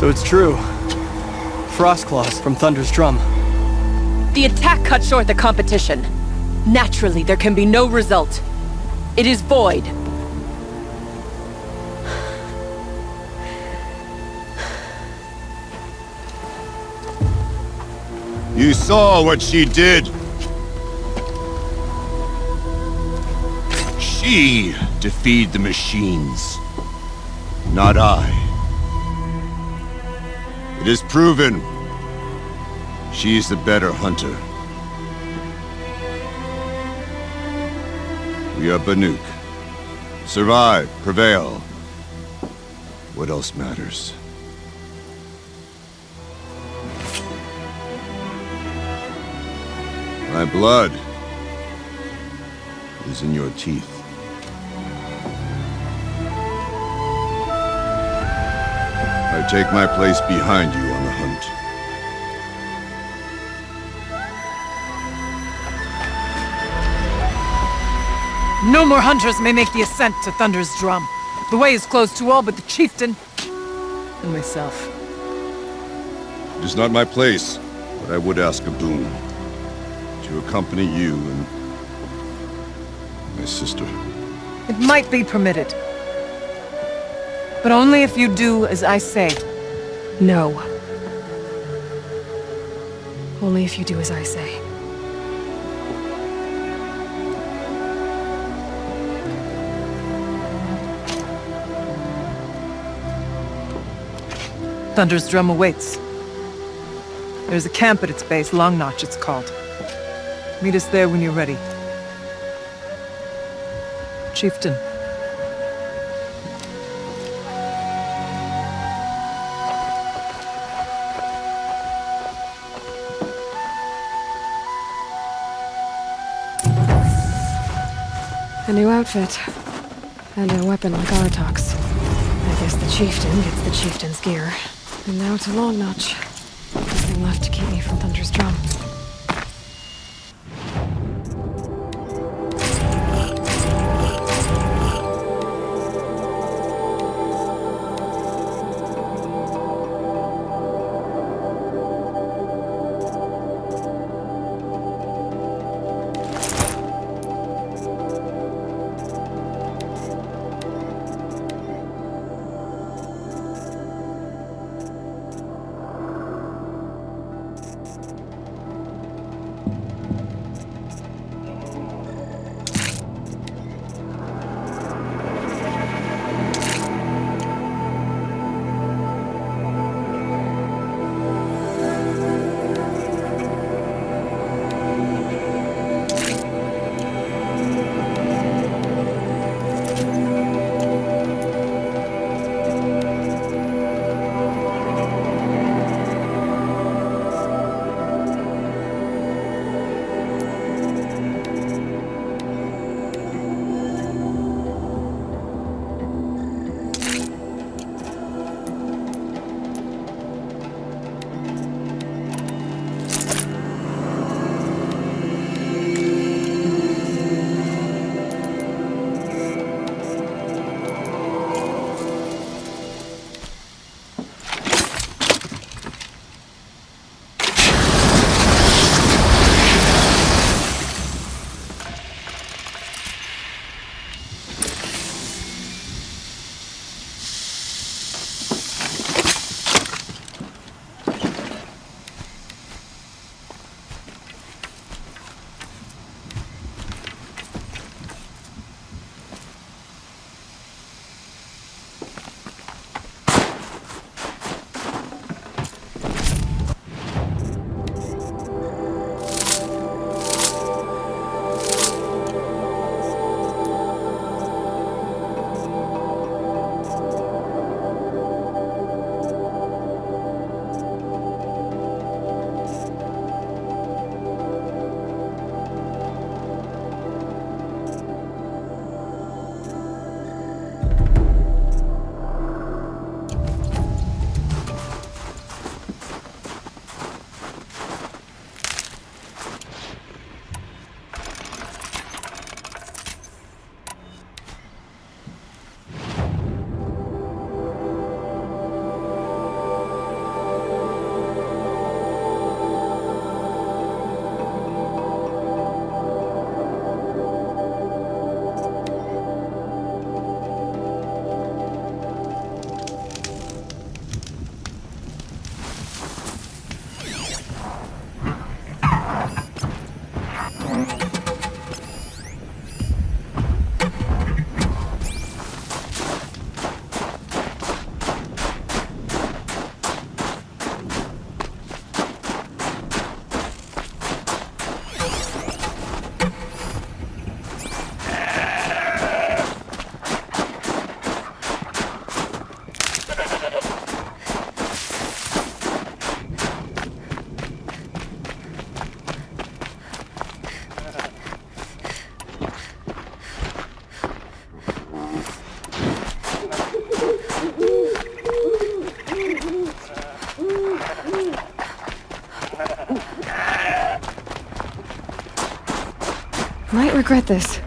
So it's true. Frostclaws from Thunder's drum. The attack cut short the competition. Naturally, there can be no result. It is void. You saw what she did. She defeated the machines, not I. It is proven. She's the better hunter. We are Banuk. Survive, prevail. What else matters? My blood is in your teeth. I take my place behind you on the hunt. No more hunters may make the ascent to Thunder's drum. The way is closed to all but the chieftain and myself. It is not my place, but I would ask a boon. To accompany you and my sister. It might be permitted. But only if you do as I say. No. Only if you do as I say. Thunder's drum awaits. There's a camp at its base, Long Notch it's called. Meet us there when you're ready. Chieftain. A new outfit. And a weapon like Artok's. I guess the chieftain gets the chieftain's gear. And now to Long Notch. Nothing left to keep me from Thunder's drum. Might regret this.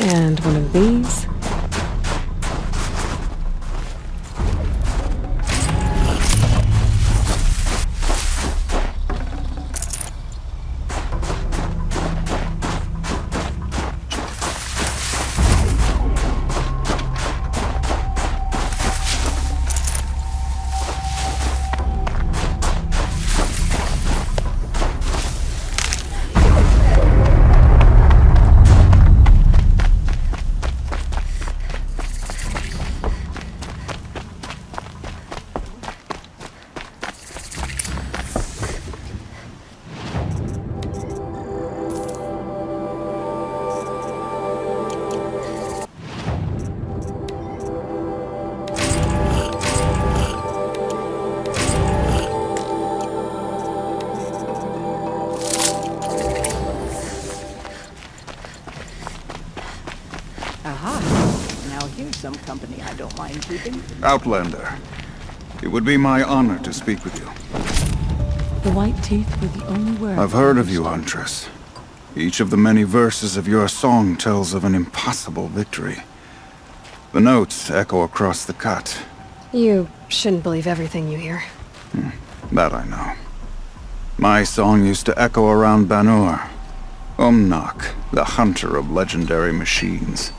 And one of these. Some company I don't mind keeping. Outlander, it would be my honor to speak with you. The white teeth were the only word. I've heard of you, Huntress. Each of the many verses of your song tells of an impossible victory. The notes echo across the cut. You shouldn't believe everything you hear. That I know. My song used to echo around Banur. Umnak, the hunter of legendary machines.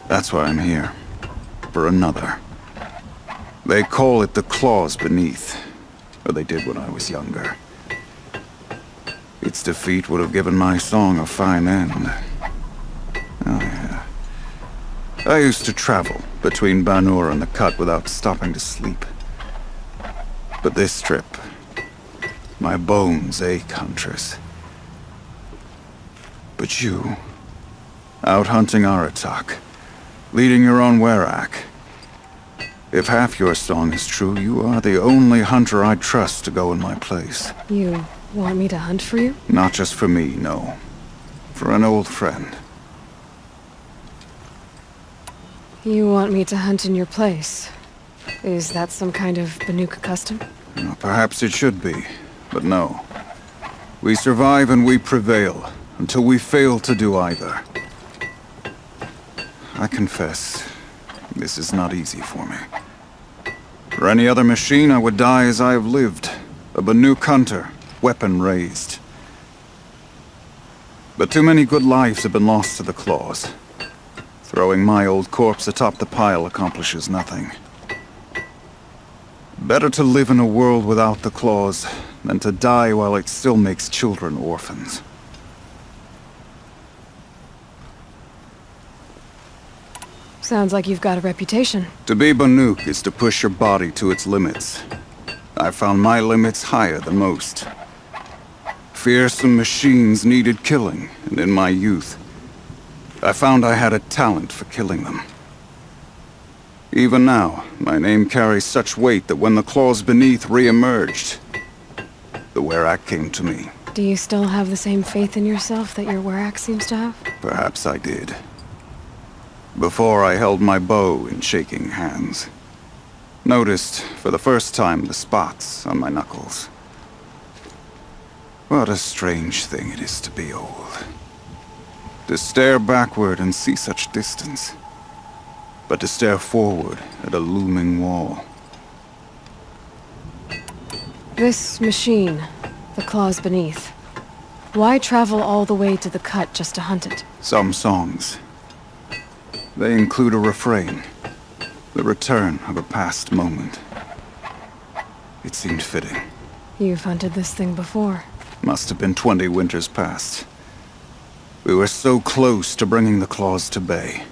That's why I'm here. For another. They call it the Claws Beneath. Or they did when I was younger. Its defeat would have given my song a fine end. Oh yeah. I used to travel between Banur and the Cut without stopping to sleep. But this trip, my bones ache, Huntress. But you, out hunting Aratak, leading your own Werak. If half your song is true, you are the only hunter I trust to go in my place. You want me to hunt for you? Not just for me, no. For an old friend. You want me to hunt in your place? Is that some kind of Banuka custom? Well, perhaps it should be, but no. We survive and we prevail, until we fail to do either. I confess, this is not easy for me. For any other machine, I would die as I have lived. A Banuk hunter, weapon raised. But too many good lives have been lost to the claws. Throwing my old corpse atop the pile accomplishes nothing. Better to live in a world without the claws than to die while it still makes children orphans. Sounds like you've got a reputation. To be Banuk is to push your body to its limits. I found my limits higher than most. Fearsome machines needed killing, and in my youth, I found I had a talent for killing them. Even now, my name carries such weight that when the claws beneath re-emerged, the Werak came to me. Do you still have the same faith in yourself that your Werak seems to have? Perhaps I did. Before I held my bow in shaking hands. Noticed, for the first time, the spots on my knuckles. What a strange thing it is to be old. To stare backward and see such distance. But to stare forward at a looming wall. This machine, the claws beneath. Why travel all the way to the cut just to hunt it? Some songs. They include a refrain. The return of a past moment. It seemed fitting. You've hunted this thing before. Must have been 20 winters past. We were so close to bringing the claws to bay.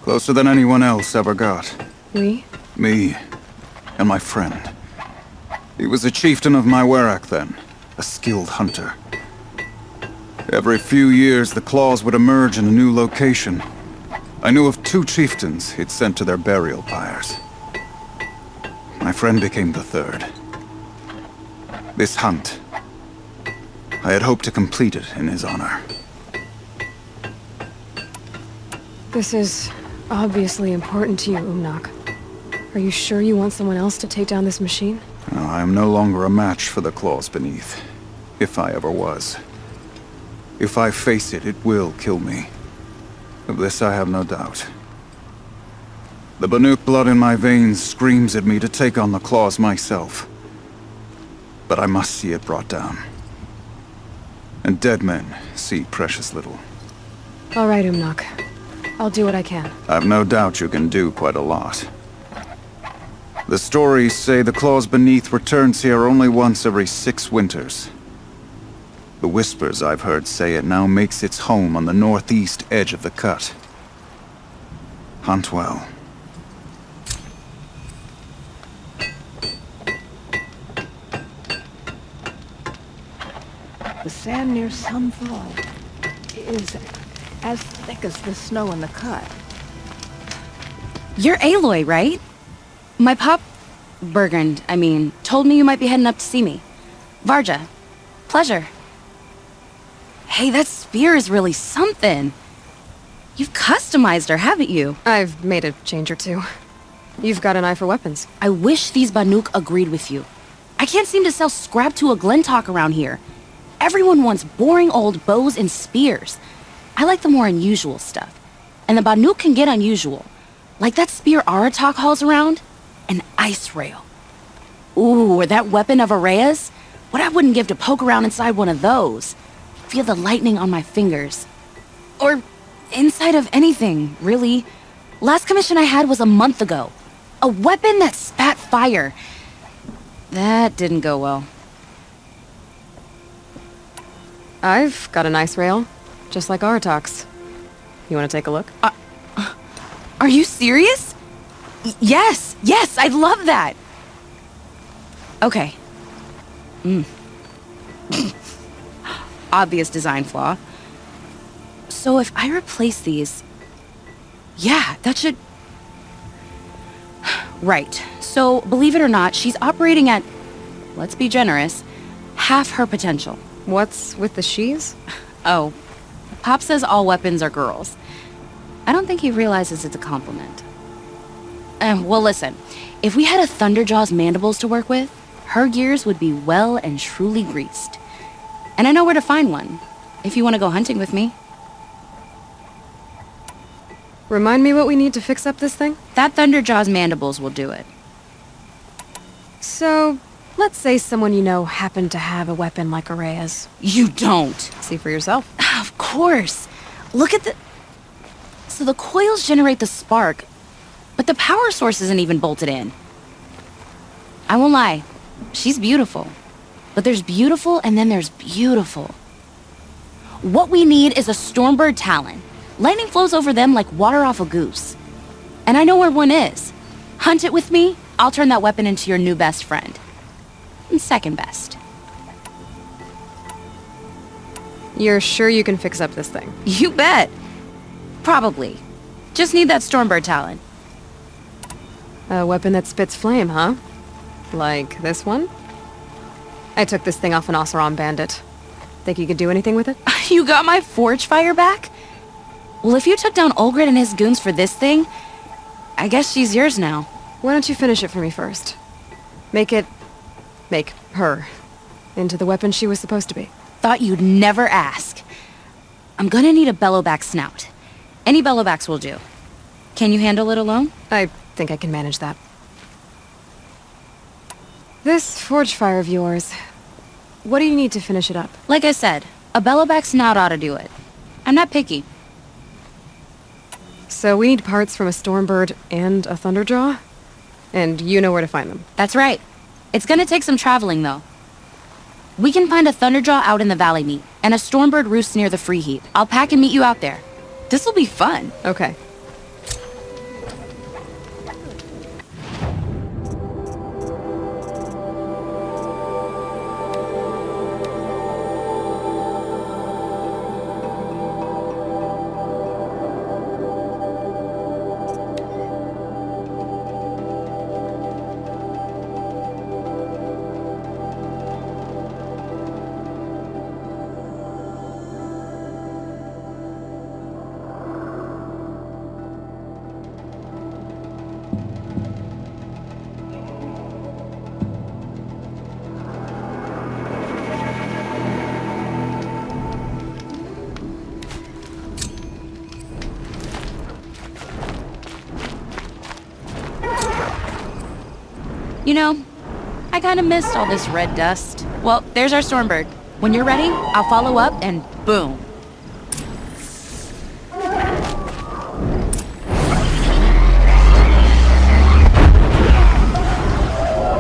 Closer than anyone else ever got. We? Me. And my friend. He was a chieftain of my Werak then. A skilled hunter. Every few years, the claws would emerge in a new location. I knew of 2 chieftains he'd sent to their burial pyres. My friend became the 3rd. This hunt, I had hoped to complete it in his honor. This is obviously important to you, Umnak. Are you sure you want someone else to take down this machine? No, I am no longer a match for the claws beneath. If I ever was. If I face it, it will kill me. Of this I have no doubt. The Banuk blood in my veins screams at me to take on the claws myself. But I must see it brought down. And dead men see precious little. All right, Umnak. I'll do what I can. I've no doubt you can do quite a lot. The stories say the claws beneath returns here only once every 6 winters. The whispers I've heard say it now makes its home on the northeast edge of the cut. Hunt well. The sand near Sunfall is as thick as the snow in the cut. You're Aloy, right? My pop... Bergund, I mean, told me you might be heading up to see me. Varja. Pleasure. Hey, that spear is really something. You've customized her, haven't you? I've made a change or 2. You've got an eye for weapons. I wish these Banuk agreed with you. I can't seem to sell scrap to a Glentalk around here. Everyone wants boring old bows and spears. I like the more unusual stuff. And the Banuk can get unusual. Like that spear Aratak hauls around. An ice rail. Ooh, or that weapon of Araya's. What I wouldn't give to poke around inside one of those. Feel the lightning on my fingers. Or inside of anything, really. Last commission I had was a month ago. A weapon that spat fire. That didn't go well. I've got a nice rail, just like Aratak's. You want to take a look? Are you serious? Yes, I'd love that. Okay. Obvious design flaw. So if I replace these... Yeah, that should... Right. So, believe it or not, she's operating at, let's be generous, half her potential. What's with the she's? Oh, Pop says all weapons are girls. I don't think he realizes it's a compliment. Well, listen. If we had a Thunderjaw's mandibles to work with, her gears would be well and truly greased. And I know where to find one, if you want to go hunting with me. Remind me what we need to fix up this thing? That Thunderjaw's mandibles will do it. So, let's say someone you know happened to have a weapon like Araya's. You don't. See for yourself. Of course. Look at the... So the coils generate the spark, but the power source isn't even bolted in. I won't lie. She's beautiful. But there's beautiful and then there's beautiful. What we need is a Stormbird Talon. Lightning flows over them like water off a goose. And I know where one is. Hunt it with me, I'll turn that weapon into your new best friend. And second best. You're sure you can fix up this thing? You bet. Probably. Just need that Stormbird Talon. A weapon that spits flame, huh? Like this one? I took this thing off an Oseram bandit. Think you could do anything with it? You got my forge fire back? Well, if you took down Olgrid and his goons for this thing, I guess she's yours now. Why don't you finish it for me first? Make her into the weapon she was supposed to be. Thought you'd never ask. I'm gonna need a bellowback snout. Any bellowbacks will do. Can you handle it alone? I think I can manage that. This forge fire of yours, what do you need to finish it up? Like I said, a bellowback snout ought to do it. I'm not picky. So we need parts from a Stormbird and a Thunderjaw? And you know where to find them. That's right. It's gonna take some traveling, though. We can find a Thunderjaw out in the Valley Meet, and a Stormbird roosts near the Free Heat. I'll pack and meet you out there. This'll be fun. Okay. You know, I kinda missed all this red dust. Well, there's our Stormbird. When you're ready, I'll follow up and boom.